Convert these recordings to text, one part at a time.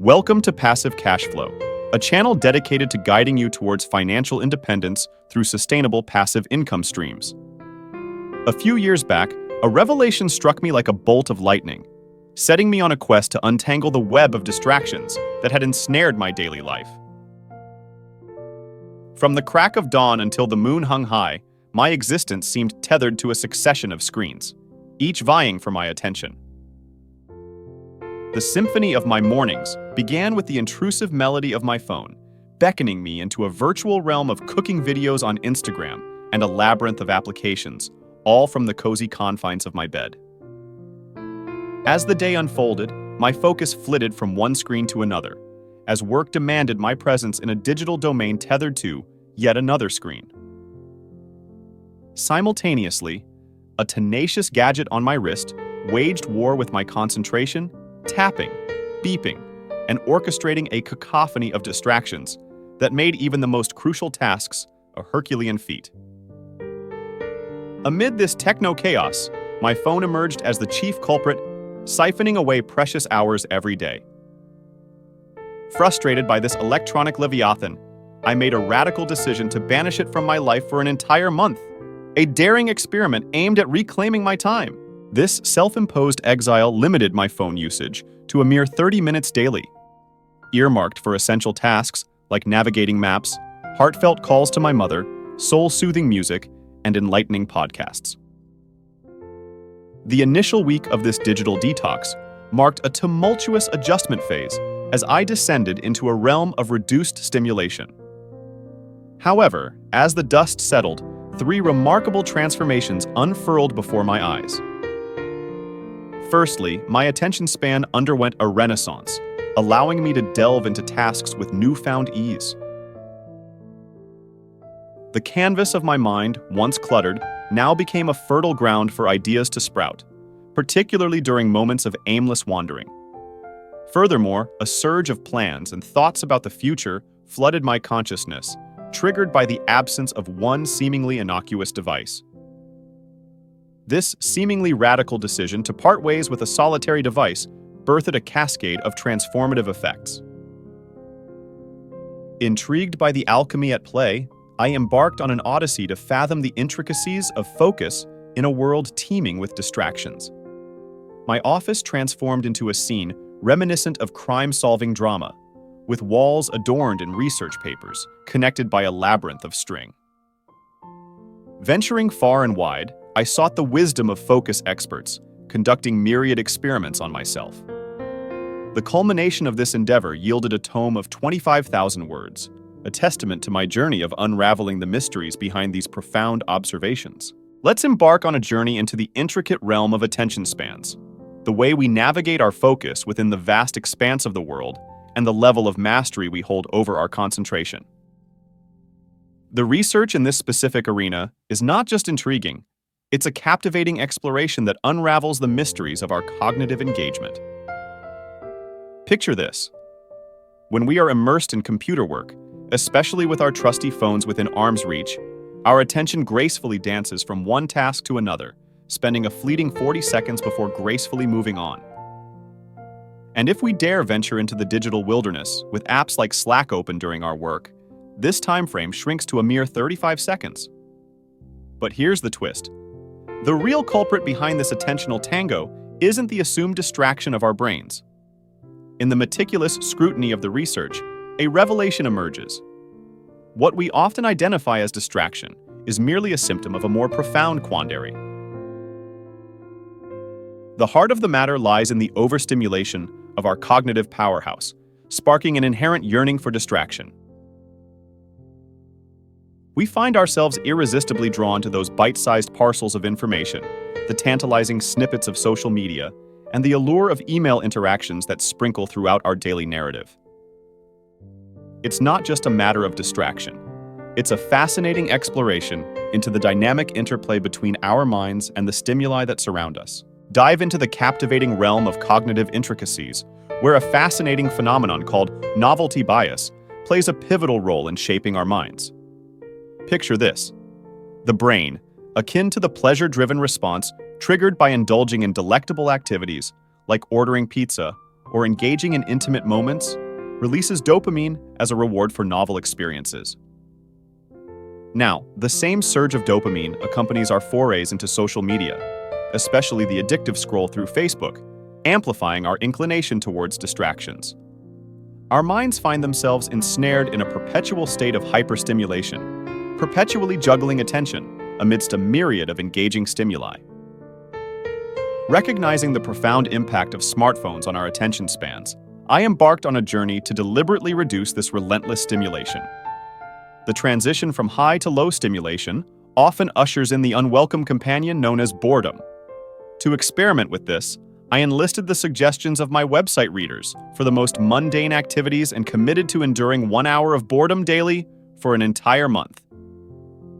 Welcome to Passive Cash Flow, a channel dedicated to guiding you towards financial independence through sustainable passive income streams. A few years back, a revelation struck me like a bolt of lightning, setting me on a quest to untangle the web of distractions that had ensnared my daily life. From the crack of dawn until the moon hung high, my existence seemed tethered to a succession of screens, each vying for my attention. The symphony of my mornings began with the intrusive melody of my phone, beckoning me into a virtual realm of cooking videos on Instagram and a labyrinth of applications, all from the cozy confines of my bed. As the day unfolded, my focus flitted from one screen to another, as work demanded my presence in a digital domain tethered to yet another screen. Simultaneously, a tenacious gadget on my wrist waged war with my concentration, tapping, beeping, and orchestrating a cacophony of distractions that made even the most crucial tasks a Herculean feat. Amid this techno-chaos, my phone emerged as the chief culprit, siphoning away precious hours every day. Frustrated by this electronic leviathan, I made a radical decision to banish it from my life for an entire month, a daring experiment aimed at reclaiming my time. This self-imposed exile limited my phone usage to a mere 30 minutes daily, earmarked for essential tasks like navigating maps, heartfelt calls to my mother, soul-soothing music, and enlightening podcasts. The initial week of this digital detox marked a tumultuous adjustment phase as I descended into a realm of reduced stimulation. However, as the dust settled, three remarkable transformations unfurled before my eyes. Firstly, my attention span underwent a renaissance, allowing me to delve into tasks with newfound ease. The canvas of my mind, once cluttered, now became a fertile ground for ideas to sprout, particularly during moments of aimless wandering. Furthermore, a surge of plans and thoughts about the future flooded my consciousness, triggered by the absence of one seemingly innocuous device. This seemingly radical decision to part ways with a solitary device birthed a cascade of transformative effects. Intrigued by the alchemy at play, I embarked on an odyssey to fathom the intricacies of focus in a world teeming with distractions. My office transformed into a scene reminiscent of crime-solving drama, with walls adorned in research papers connected by a labyrinth of string. Venturing far and wide, I sought the wisdom of focus experts, conducting myriad experiments on myself. The culmination of this endeavor yielded a tome of 25,000 words, a testament to my journey of unraveling the mysteries behind these profound observations. Let's embark on a journey into the intricate realm of attention spans, the way we navigate our focus within the vast expanse of the world, and the level of mastery we hold over our concentration. The research in this specific arena is not just intriguing, it's a captivating exploration that unravels the mysteries of our cognitive engagement. Picture this. When we are immersed in computer work, especially with our trusty phones within arm's reach, our attention gracefully dances from one task to another, spending a fleeting 40 seconds before gracefully moving on. And if we dare venture into the digital wilderness with apps like Slack open during our work, this time frame shrinks to a mere 35 seconds. But here's the twist. The real culprit behind this attentional tango isn't the assumed distraction of our brains. In the meticulous scrutiny of the research, a revelation emerges. What we often identify as distraction is merely a symptom of a more profound quandary. The heart of the matter lies in the overstimulation of our cognitive powerhouse, sparking an inherent yearning for distraction. We find ourselves irresistibly drawn to those bite-sized parcels of information, the tantalizing snippets of social media, and the allure of email interactions that sprinkle throughout our daily narrative. It's not just a matter of distraction. It's a fascinating exploration into the dynamic interplay between our minds and the stimuli that surround us. Dive into the captivating realm of cognitive intricacies, where a fascinating phenomenon called novelty bias plays a pivotal role in shaping our minds. Picture this. The brain, akin to the pleasure-driven response triggered by indulging in delectable activities like ordering pizza or engaging in intimate moments releases dopamine as a reward for novel experiences. Now, the same surge of dopamine accompanies our forays into social media, especially the addictive scroll through Facebook, amplifying our inclination towards distractions. Our minds find themselves ensnared in a perpetual state of hyperstimulation, perpetually juggling attention amidst a myriad of engaging stimuli. Recognizing the profound impact of smartphones on our attention spans, I embarked on a journey to deliberately reduce this relentless stimulation. The transition from high to low stimulation often ushers in the unwelcome companion known as boredom. To experiment with this, I enlisted the suggestions of my website readers for the most mundane activities and committed to enduring 1 hour of boredom daily for an entire month.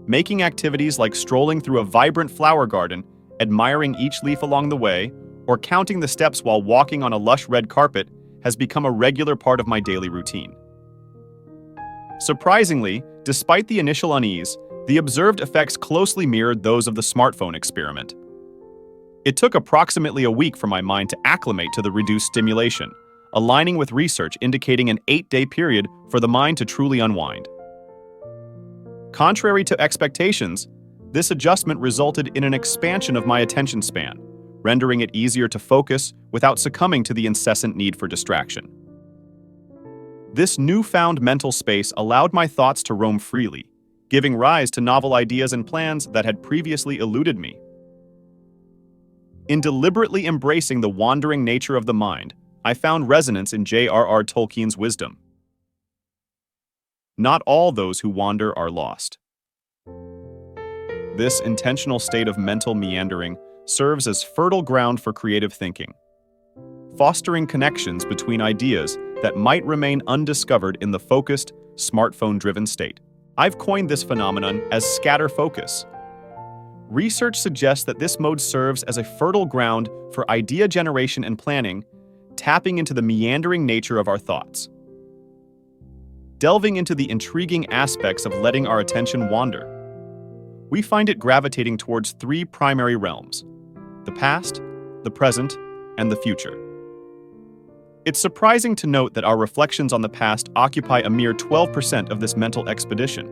Making activities like strolling through a vibrant flower garden, admiring each leaf along the way, or counting the steps while walking on a lush red carpet has become a regular part of my daily routine. Surprisingly, despite the initial unease, the observed effects closely mirrored those of the smartphone experiment. It took approximately a week for my mind to acclimate to the reduced stimulation, aligning with research indicating an 8-day period for the mind to truly unwind. Contrary to expectations, this adjustment resulted in an expansion of my attention span, rendering it easier to focus without succumbing to the incessant need for distraction. This newfound mental space allowed my thoughts to roam freely, giving rise to novel ideas and plans that had previously eluded me. In deliberately embracing the wandering nature of the mind, I found resonance in J.R.R. Tolkien's wisdom. Not all those who wander are lost. This intentional state of mental meandering serves as fertile ground for creative thinking, fostering connections between ideas that might remain undiscovered in the focused, smartphone-driven state. I've coined this phenomenon as scatter focus. Research suggests that this mode serves as a fertile ground for idea generation and planning, tapping into the meandering nature of our thoughts. Delving into the intriguing aspects of letting our attention wander, we find it gravitating towards 3 primary realms: the past, the present, and the future. It's surprising to note that our reflections on the past occupy a mere 12% of this mental expedition.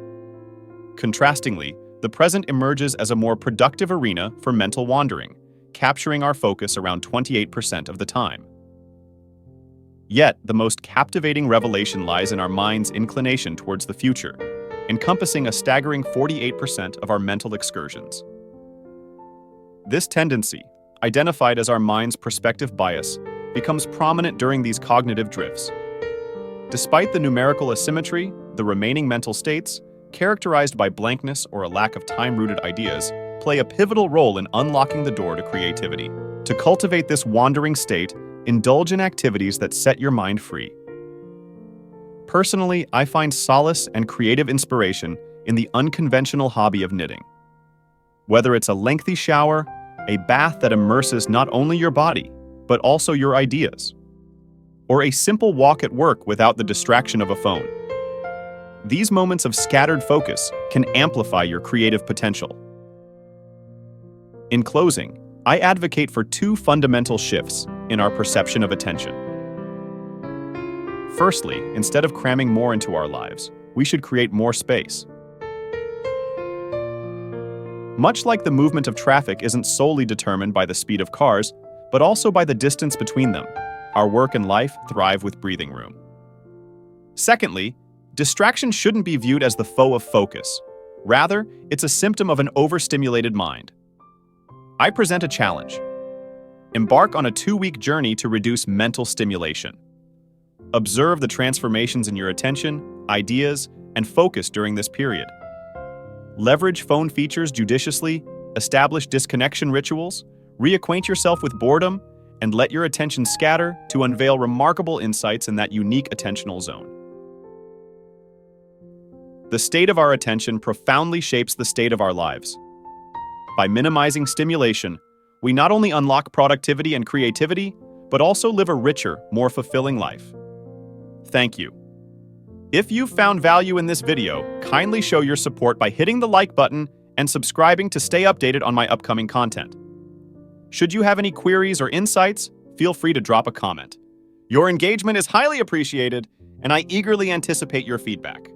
Contrastingly, the present emerges as a more productive arena for mental wandering, capturing our focus around 28% of the time. Yet, the most captivating revelation lies in our mind's inclination towards the future, encompassing a staggering 48% of our mental excursions. This tendency, identified as our mind's perspective bias, becomes prominent during these cognitive drifts. Despite the numerical asymmetry, the remaining mental states, characterized by blankness or a lack of time-rooted ideas, play a pivotal role in unlocking the door to creativity. To cultivate this wandering state, indulge in activities that set your mind free. Personally, I find solace and creative inspiration in the unconventional hobby of knitting. Whether it's a lengthy shower, a bath that immerses not only your body, but also your ideas, or a simple walk at work without the distraction of a phone. These moments of scattered focus can amplify your creative potential. In closing, I advocate for 2 fundamental shifts in our perception of attention. Firstly, instead of cramming more into our lives, we should create more space. Much like the movement of traffic isn't solely determined by the speed of cars, but also by the distance between them, our work and life thrive with breathing room. Secondly, distraction shouldn't be viewed as the foe of focus. Rather, it's a symptom of an overstimulated mind. I present a challenge. Embark on a 2-week journey to reduce mental stimulation. Observe the transformations in your attention, ideas, and focus during this period. Leverage phone features judiciously, establish disconnection rituals, reacquaint yourself with boredom, and let your attention scatter to unveil remarkable insights in that unique attentional zone. The state of our attention profoundly shapes the state of our lives. By minimizing stimulation, we not only unlock productivity and creativity, but also live a richer, more fulfilling life. Thank you. If you found value in this video, kindly show your support by hitting the like button and subscribing to stay updated on my upcoming content. Should you have any queries or insights, feel free to drop a comment. Your engagement is highly appreciated, and I eagerly anticipate your feedback.